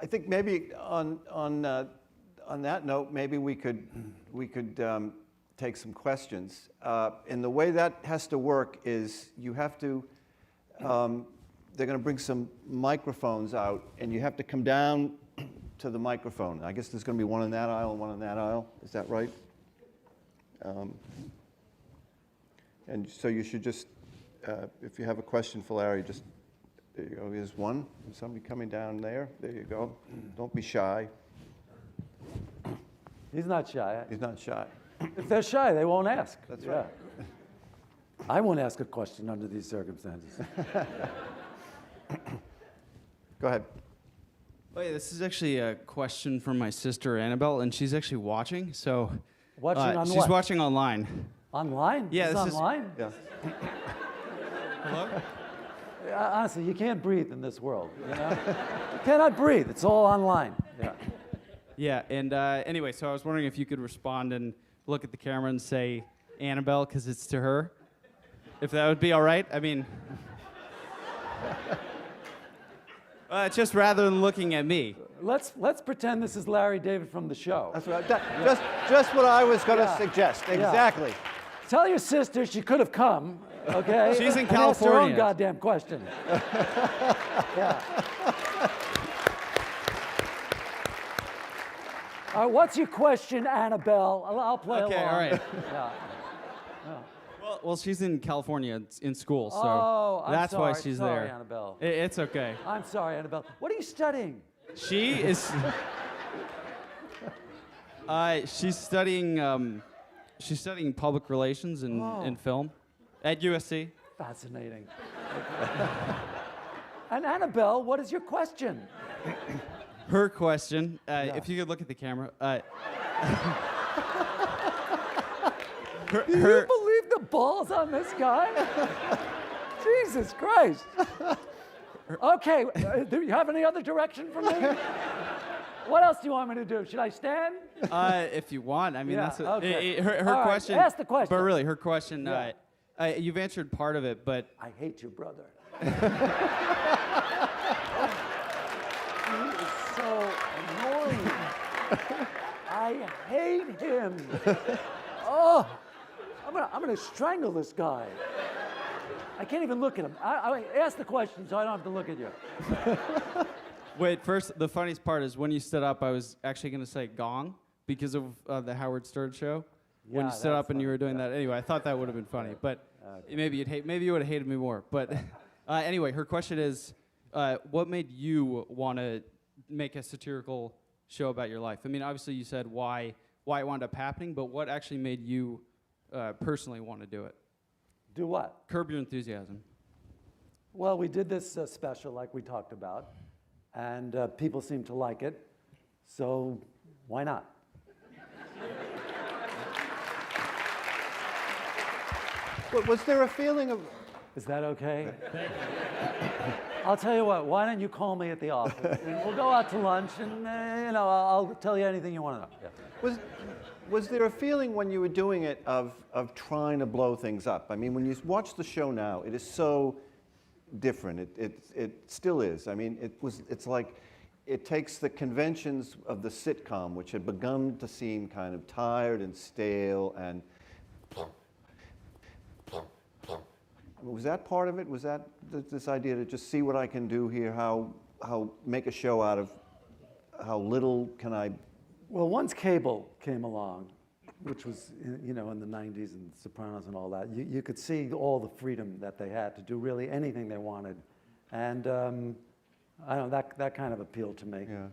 I think maybe on that note, maybe we could take some questions. And the way that has to work is you have to. They're going to bring some microphones out, and you have to come down to the microphone. I guess there's going to be one in that aisle and one in that aisle. Is that right? And so you should just, if you have a question for Larry, just, there you go. Here's one. Somebody coming down there. There you go. Don't be shy. He's not shy. He's not shy. If they're shy, they won't ask. That's right. I won't ask a question under these circumstances. Go ahead. Wait, this is actually a question from my sister Annabelle, and she's actually watching. So Watching on she's what? watching online. Online? Yeah, It's this is- online? Yeah. Hello? Honestly, you can't breathe in this world, you know? You cannot breathe. It's all online. Yeah. Yeah, and anyway, so I was wondering if you could respond and look at the camera and say Annabelle, because it's to her. If that would be all right. I mean, just rather than looking at me. Let's pretend this is Larry David from the show. That's right. Just what I was going to suggest. Exactly. Tell your sister she could have come, okay? She's in and asked her own California. goddamn question. Yeah. All right, what's your question, Annabelle? I'll play Okay, along. all right. Yeah. Well, she's in California in school, so Oh, I'm that's why sorry. she's Sorry, there. Annabelle. It's okay. I'm sorry, Annabelle. What are you studying? She is. She's studying public relations and film at USC. Fascinating. And Annabelle, what is your question? Her question, if you could look at the camera. Do you believe the balls on this guy? Jesus Christ. Okay, do you have any other direction for me? What else do you want me to do? Should I stand? If you want, I mean, Yeah, that's okay. her All right, question. ask the question. But really, her question. Yeah. You've answered part of it, but I hate your brother. He is so annoying. I hate him. Oh, I'm gonna strangle this guy. I can't even look at him. I ask the question so I don't have to look at you. wait. First, the funniest part is when you stood up, I was actually going to say gong because of the Howard Stern show. When Yeah, you stood that's up and you funny, were doing that, anyway, I thought that would have been funny, but maybe you would have hated me more. But anyway, her question is, what made you want to make a satirical show about your life? I mean, obviously you said why it wound up happening, but what actually made you personally want to do it? Do what? Curb Your Enthusiasm. Well, we did this special like we talked about, and people seem to like it, so why not? But was there a feeling of... Is that okay? I'll tell you what, why don't you call me at the office, and we'll go out to lunch, and I'll tell you anything you want to know. Yeah. Was there a feeling when you were doing it of trying to blow things up? I mean, when you watch the show now, it is so different. It still is. I mean, it's like it takes the conventions of the sitcom, which had begun to seem kind of tired and stale, and was that part of it? Was that this idea to just see what I can do here? How make a show out of how little can I? Well, once cable came along, which was in the 90s and Sopranos and all that, you could see all the freedom that they had to do really anything they wanted, and I don't know, that kind of appealed to me. Yeah.